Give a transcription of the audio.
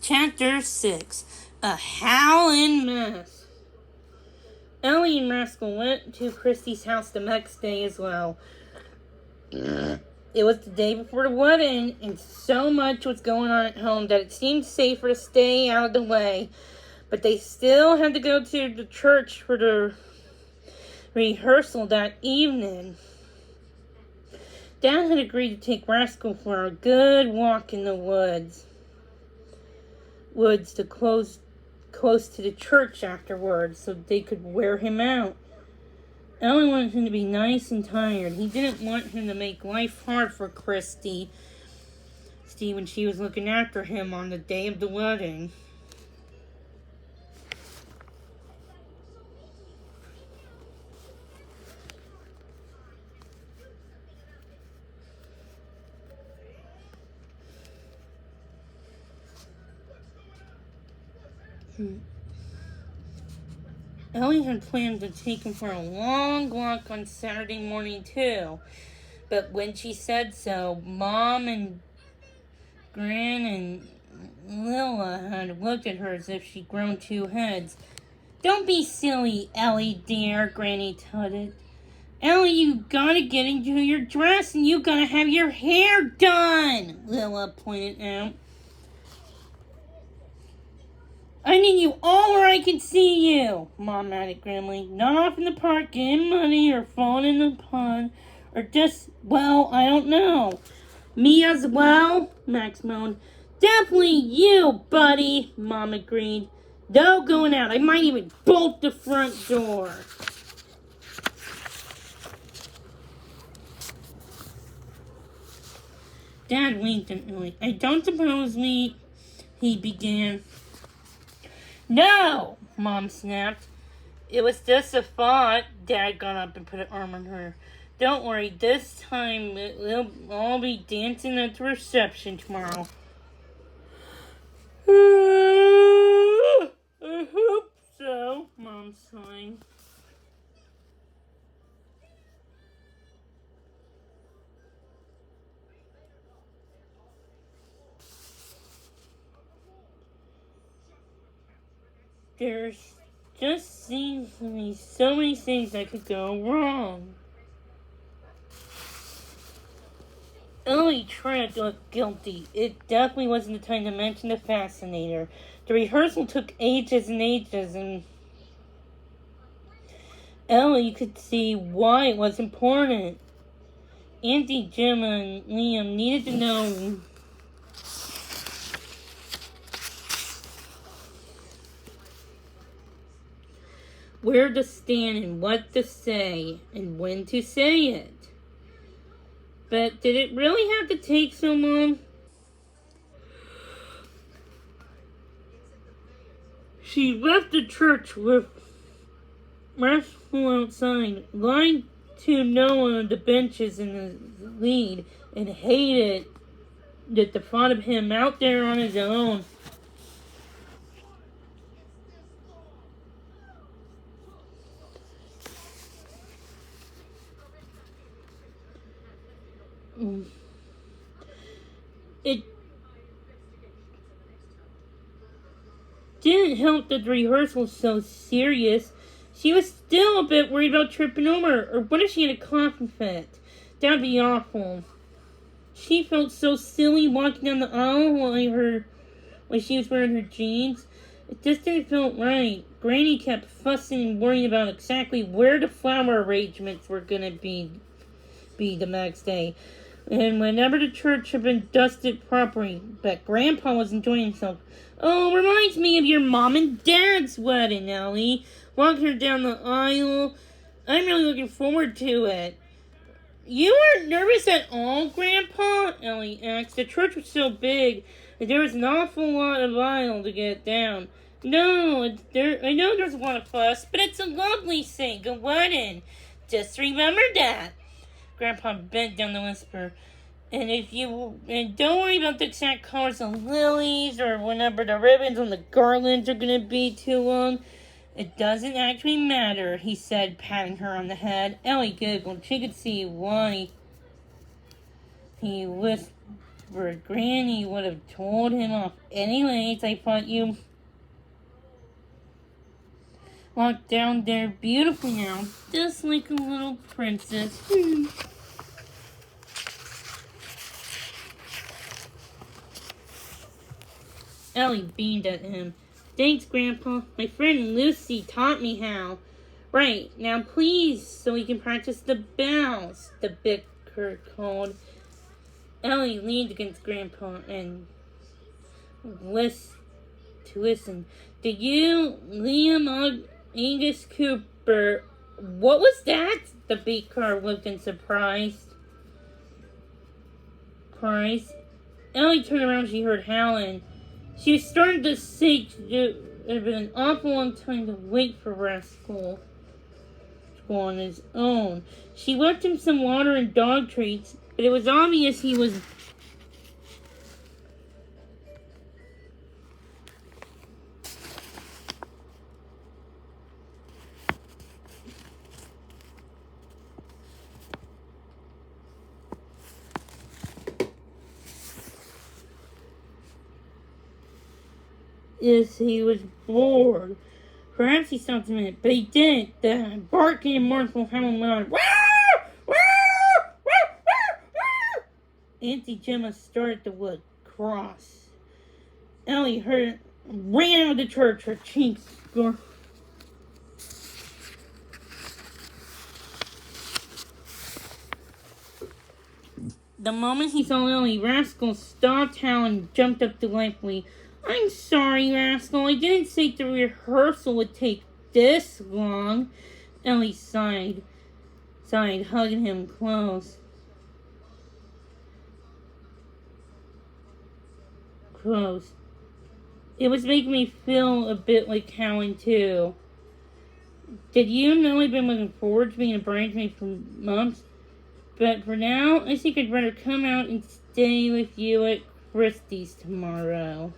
Chapter 6. A Howlin' Mess. Ellie and Rascal went to Christy's house the next day as well. It was the day before the wedding, and so much was going on at home that it seemed safer to stay out of the way. But they still had to go to the church for the rehearsal that evening. Dad had agreed to take Rascal for a good walk in the woods to close to the church afterwards so they could wear him out. Ellie wanted him to be nice and tired. He didn't want him to make life hard for Christy when she was looking after him on the day of the wedding. Ellie had planned to take him for a long walk on Saturday morning too, but when she said so, Mom and Gran and Lila had looked at her as if she'd grown two heads. "Don't be silly, Ellie dear," Granny tutted. "Ellie, you gotta get into your dress and you gotta have your hair done," Lila pointed out. "I need you all where I can see you," Mom added grimly. "Not off in the park getting money or falling in the pond or just, well, I don't know." "Me as well?" Max moaned. "Definitely you, buddy," Mom agreed. "No going out. I might even bolt the front door." Dad winked at Ellie. "I don't suppose he began. "No!" Mom snapped. "It was just a thought." Dad got up and put an arm on her. "Don't worry, this time we'll all be dancing at the reception tomorrow." "I hope so," Mom sighed. There's just seems to be so many things that could go wrong. Ellie tried to look guilty. It definitely wasn't the time to mention the fascinator. The rehearsal took ages and ages, and Ellie could see why it was important. Auntie Jim and Liam needed to know where to stand and what to say and when to say it. But did it really have to take so long? She left the church with Rascal outside, lying to no one on the benches in the lead, and hated the thought of him out there on his own. It didn't help that the rehearsal was so serious. She was still a bit worried about tripping over, or what if she had a coughing fit? That'd be awful. She felt so silly walking down the aisle while she was wearing her jeans. It just didn't feel right. Granny kept fussing and worrying about exactly where the flower arrangements were gonna be the next day, and whenever the church had been dusted properly. But Grandpa was enjoying himself. "Oh, reminds me of your mom and dad's wedding, Ellie. Walking her down the aisle. I'm really looking forward to it." "You weren't nervous at all, Grandpa?" Ellie asked. "The church was so big, and there was an awful lot of aisle to get down." "No, I know there's a lot of fuss, but it's a lovely thing, a wedding. Just remember that." Grandpa bent down to whisper. And don't worry about the exact colors of lilies or whenever the ribbons on the garlands are going to be too long. It doesn't actually matter," he said, patting her on the head. Ellie giggled. She could see why he But Granny would have told him off. Anyways, I thought you walked down there beautifully now, just like a little princess. Ellie beamed at him. Thanks, Grandpa. My friend Lucy taught me how. Right, now please, so we can practice the bows, the vicar called. Ellie leaned against Grandpa and listen. Did you, Liam Angus Cooper, what was that? The vicar looked in surprise. Ellie turned around, she heard howling. She was starting to say it had been an awful long time to wait for Rascal to go on his own. She left him some water and dog treats, but it was obvious he was bored. Perhaps he stopped a minute, but he didn't. The barking and mournful howling went on. Auntie Gemma started the wood cross. Ellie heard it, ran out of the church, her cheeks scorched. The moment he saw Ellie, Rascal stopped howling and jumped up delightfully. I'm sorry, Rascal. I didn't think the rehearsal would take this long. Ellie sighed, hugging him close. It was making me feel a bit like howling too. Did you know I've been looking forward to being a bridesmaid for months? But for now, I think I'd rather come out and stay with you at Christie's tomorrow.